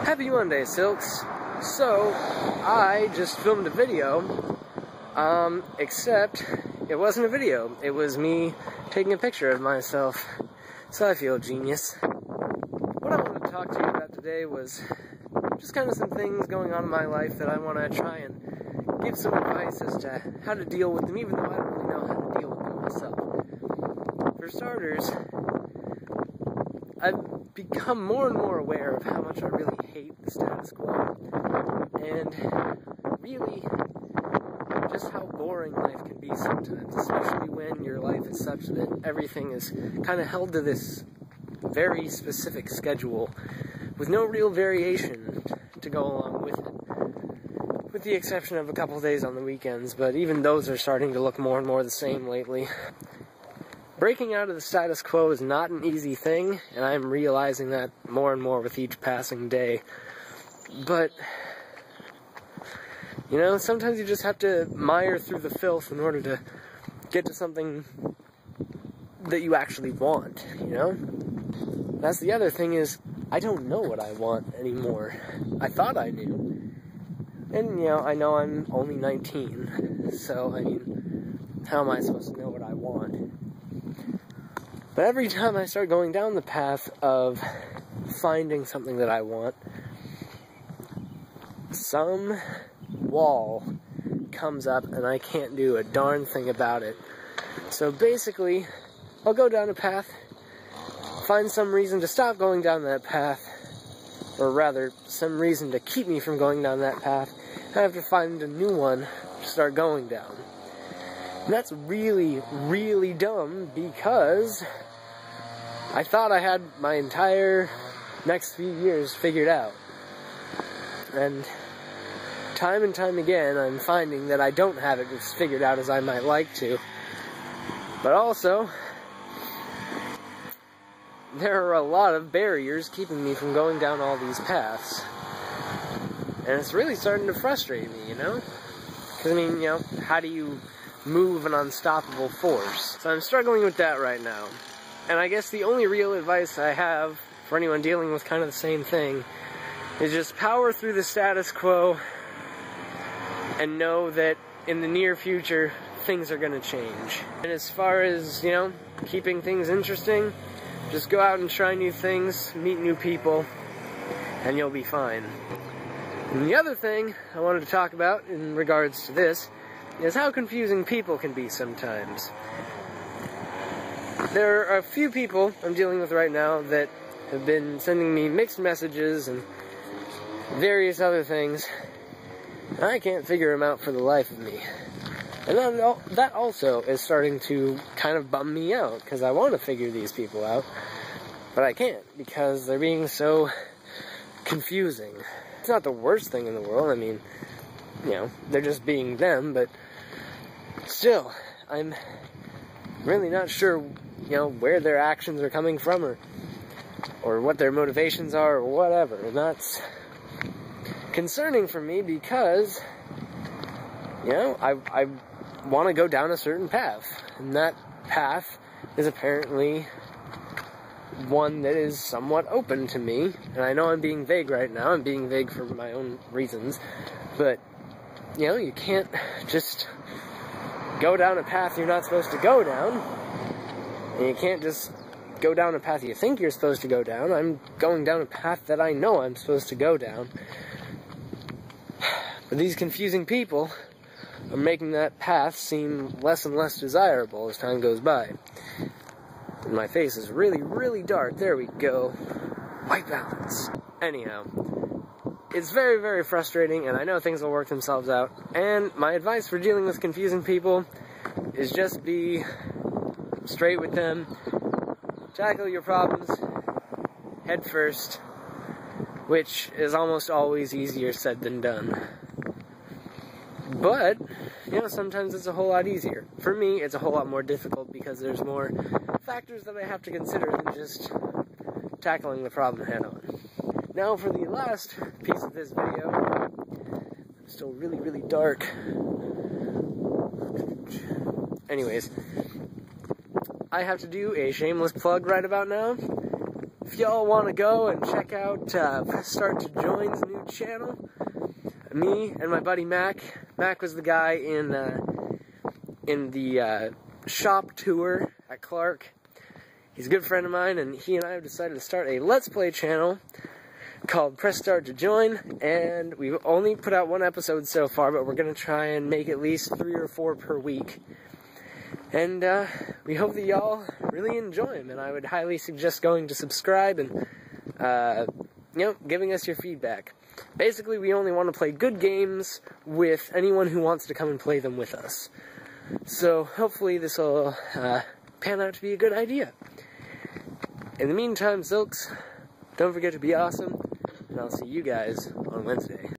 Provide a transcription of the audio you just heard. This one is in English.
Happy Monday, Silks. So, I just filmed a video, except it wasn't a video. It was me taking a picture of myself. So I feel genius. What I wanted to talk to you about today was just kind of some things going on in my life that I want to try and give some advice as to how to deal with them, even though I don't really know how to deal with them myself. For starters, I've become more and more aware of how much I really hate the status quo, and really just how boring life can be sometimes, especially when your life is such that everything is kind of held to this very specific schedule with no real variation to go along with it, with the exception of a couple days on the weekends, but even those are starting to look more and more the same lately. Breaking out of the status quo is not an easy thing, and I'm realizing that more and more with each passing day. But, you know, sometimes you just have to mire through the filth in order to get to something that you actually want, you know? That's the other thing is, I don't know what I want anymore. I thought I knew. And, you know I'm only 19, so, I mean, how am I supposed to know what I want? But every time I start going down the path of finding something that I want, some wall comes up and I can't do a darn thing about it. So basically, I'll go down a path, find some reason to stop going down that path, or rather, some reason to keep me from going down that path, and I have to find a new one to start going down. And that's really, really dumb because I thought I had my entire next few years figured out. And time again, I'm finding that I don't have it as figured out as I might like to. But also, there are a lot of barriers keeping me from going down all these paths. And it's really starting to frustrate me, you know? Because, I mean, how do you move an unstoppable force? So I'm struggling with that right now. And I guess the only real advice I have for anyone dealing with kind of the same thing is just power through the status quo and know that in the near future, things are going to change. And as far as, keeping things interesting, just go out and try new things, meet new people, and you'll be fine. And the other thing I wanted to talk about in regards to this is how confusing people can be sometimes. There are a few people I'm dealing with right now that have been sending me mixed messages and various other things. I can't figure them out for the life of me. And that also is starting to kind of bum me out, because I want to figure these people out, but I can't, because they're being so confusing. It's not the worst thing in the world, I mean, they're just being them, but still, I'm really not sure, where their actions are coming from, or what their motivations are, or whatever, and that's concerning for me because, I want to go down a certain path, and that path is apparently one that is somewhat open to me, and I know I'm being vague right now, I'm being vague for my own reasons, but, you can't just go down a path you're not supposed to go down, and you can't just go down a path you think you're supposed to go down. I'm going down a path that I know I'm supposed to go down. But these confusing people are making that path seem less and less desirable as time goes by. And my face is really, really dark. There we go. White balance. Anyhow, it's very, very frustrating, and I know things will work themselves out. And my advice for dealing with confusing people is just be straight with them. Tackle your problems head first, which is almost always easier said than done. But, sometimes it's a whole lot easier. For me, it's a whole lot more difficult because there's more factors that I have to consider than just tackling the problem head on. Now for the last piece of this video, it's still really, really dark. Anyways, I have to do a shameless plug right about now. if y'all want to go and check out Press Start to Join's new channel, me and my buddy Mac was the guy in the shop tour at Clark. He's a good friend of mine, and he and I have decided to start a Let's Play channel called Press Start to Join, and we've only put out one episode so far, but we're going to try and make at least 3 or 4 per week. And we hope that y'all really enjoy them, and I would highly suggest going to subscribe and, giving us your feedback. Basically, we only want to play good games with anyone who wants to come and play them with us. So, hopefully this will pan out to be a good idea. In the meantime, Silks, don't forget to be awesome, and I'll see you guys on Wednesday.